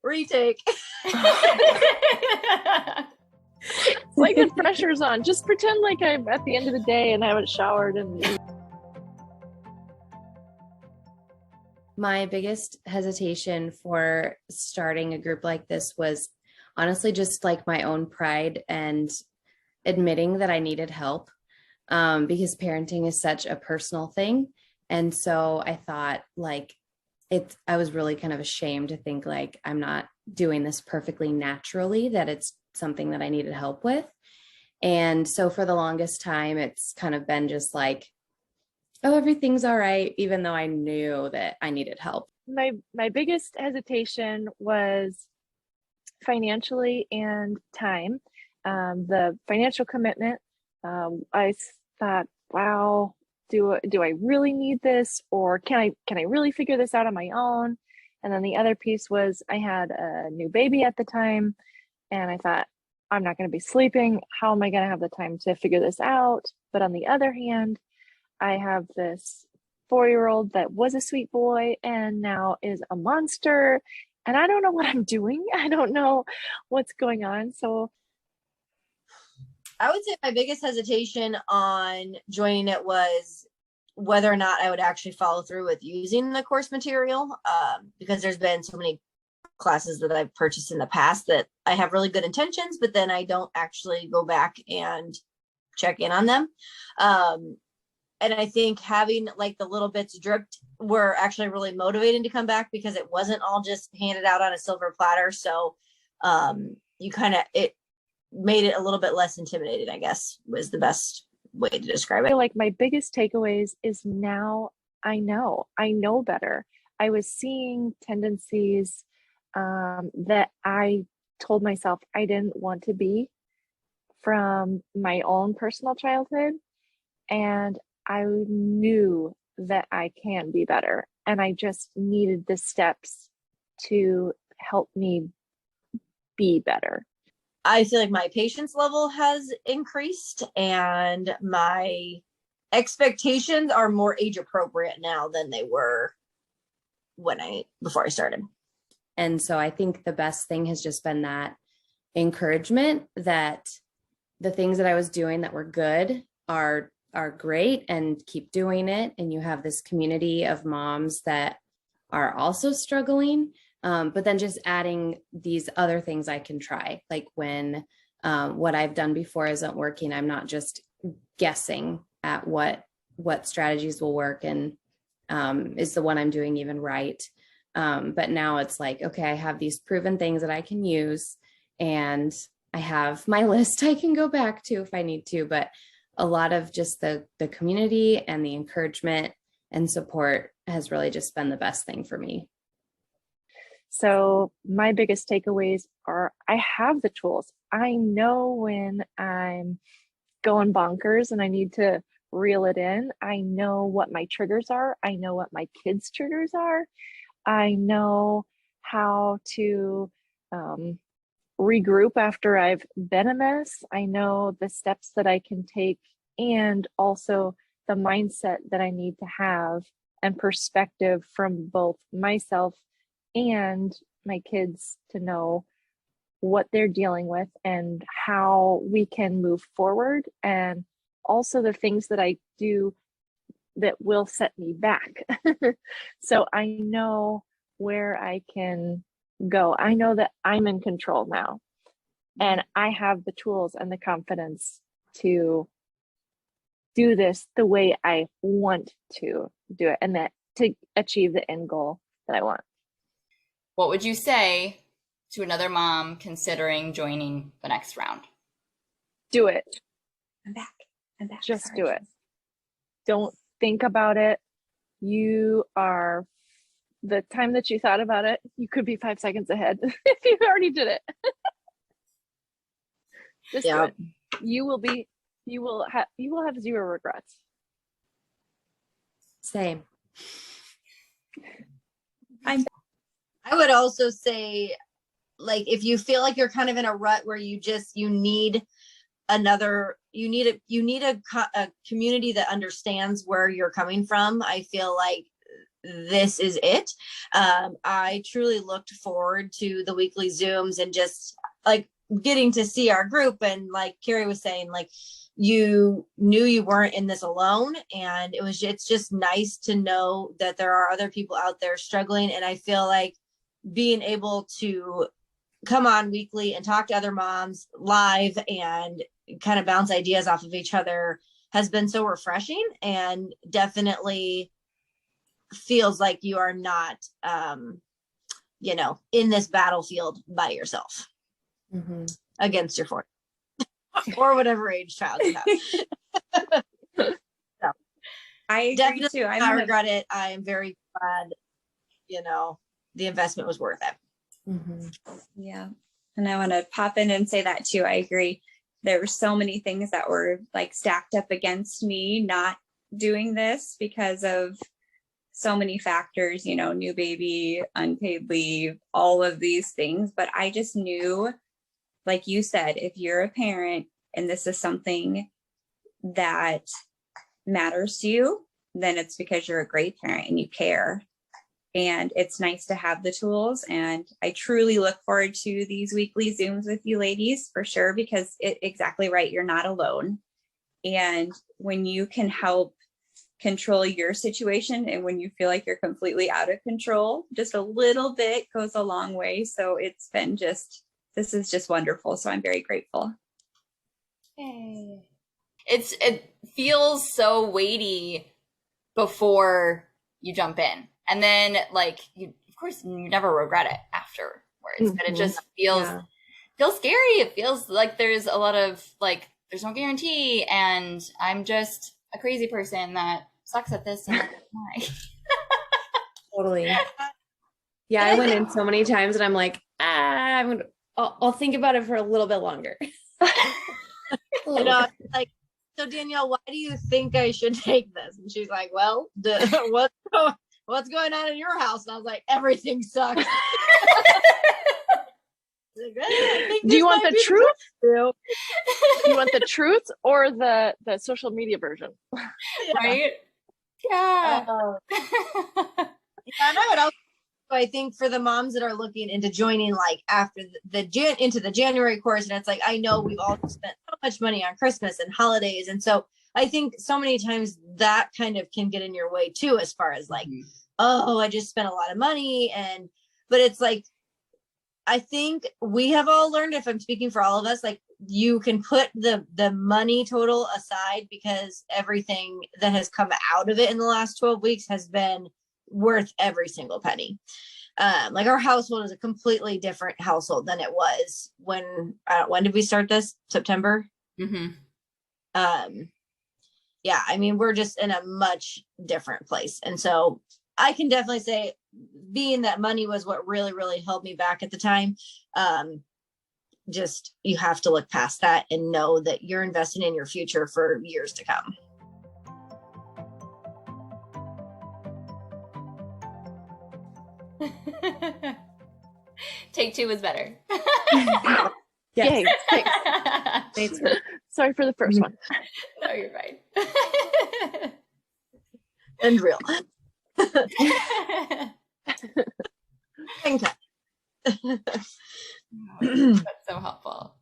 retake. It's like the pressure's on. Just pretend like I'm at the end of the day and I haven't showered and My biggest hesitation for starting a group like this was honestly just like my own pride and admitting that I needed help, because parenting is such a personal thing. And so I thought like I was really kind of ashamed to think like I'm not doing this perfectly naturally, that it's something that I needed help with. And so for the longest time, it's kind of been just like, oh, everything's all right, even though I knew that I needed help. my biggest hesitation was financially and time. The financial commitment, I thought, wow, do I really need this, or can I really figure this out on my own? And then the other piece was I had a new baby at the time, and I thought, I'm not going to be sleeping. How am I going to have the time to figure this out? But on the other hand, I have this 4-year-old that was a sweet boy and now is a monster. And I don't know what I'm doing. I don't know what's going on. So I would say my biggest hesitation on joining it was whether or not I would actually follow through with using the course material, because there's been so many classes that I've purchased in the past that I have really good intentions, but then I don't actually go back and check in on them. And I think having like the little bits dripped were actually really motivating to come back, because it wasn't all just handed out on a silver platter. So it made it a little bit less intimidating, I guess, was the best way to describe I it. feel like my biggest takeaways is now I know better. I was seeing tendencies that I told myself I didn't want to be from my own personal childhood. And I knew that I can be better. And I just needed the steps to help me be better. I feel like my patience level has increased, and my expectations are more age appropriate now than they were before I started. And so I think the best thing has just been that encouragement that the things that I was doing that were good are great, and keep doing it. And you have this community of moms that are also struggling. But then just adding these other things I can try, like when what I've done before isn't working, I'm not just guessing at what strategies will work and is the one I'm doing even right. But now it's like, okay, I have these proven things that I can use, and I have my list I can go back to if I need to. But a lot of just the community and the encouragement and support has really just been the best thing for me. So my biggest takeaways are I have the tools. I know when I'm going bonkers and I need to reel it in. I know what my triggers are. I know what my kids' triggers are. I know how to regroup after I've been a mess. I know the steps that I can take, and also the mindset that I need to have and perspective from both myself and my kids to know what they're dealing with and how we can move forward, and also the things that I do that will set me back. So I know where I can go. I know that I'm in control now, and I have the tools and the confidence to do this the way I want to do it, and that to achieve the end goal that I want. What would you say to another mom considering joining the next round? Do it. I'm back. Just Sorry. do it. Don't think about it. You are, the time that you thought about it, you could be 5 seconds ahead if you already did it. Just do it. You will have zero regrets. Same. I would also say, like, if you feel like you're kind of in a rut where you need a community that understands where you're coming from. I feel like this is it. I truly looked forward to the weekly Zooms and just like getting to see our group. And like Carrie was saying, like, you knew you weren't in this alone. And it's just nice to know that there are other people out there struggling. And I feel like being able to come on weekly and talk to other moms live and kind of bounce ideas off of each other has been so refreshing, and definitely feels like you are not, in this battlefield by yourself against your 40 or whatever age child you have. So, I agree definitely too. I regret it. I am very glad, the investment was worth it. Yeah. And I want to pop in and say that too. I agree. There were so many things that were like stacked up against me not doing this because of so many factors, new baby, unpaid leave, all of these things. But I just knew, like you said, if you're a parent and this is something that matters to you, then it's because you're a great parent and you care. And it's nice to have the tools. And I truly look forward to these weekly Zooms with you ladies for sure, because exactly right. You're not alone. And when you can help control your situation and when you feel like you're completely out of control, just a little bit goes a long way. So this is just wonderful. So I'm very grateful. Yay. It feels so weighty before you jump in. And then like you never regret it afterwards, but it just feels scary. It feels like there's a lot of like, there's no guarantee. And I'm just a crazy person that sucks at this. And why? Totally. Yeah. I went in so many times and I'm like, I'll think about it for a little bit longer. Like, so Danielle, why do you think I should take this? And she's like, well, what's going on in your house? And I was like, everything sucks. Do you want the truth? Do you want the truth or the social media version? Right? Yeah. I think for the moms that are looking into joining, like after into the January course, and it's like, I know we've all spent so much money on Christmas and holidays. And so I think so many times that kind of can get in your way too, as far as like, oh, I just spent a lot of money. But it's like, I think we have all learned, if I'm speaking for all of us, like you can put the money total aside, because everything that has come out of it in the last 12 weeks has been worth every single penny. Like our household is a completely different household than it was when did we start this? September. Yeah, I mean, we're just in a much different place. And so I can definitely say, being that money was what really, really held me back at the time. Just, you have to look past that and know that you're investing in your future for years to come. Take two was better. Yay, thanks. Thanks. Sorry for the first one. No, you're fine. And real. That's so helpful.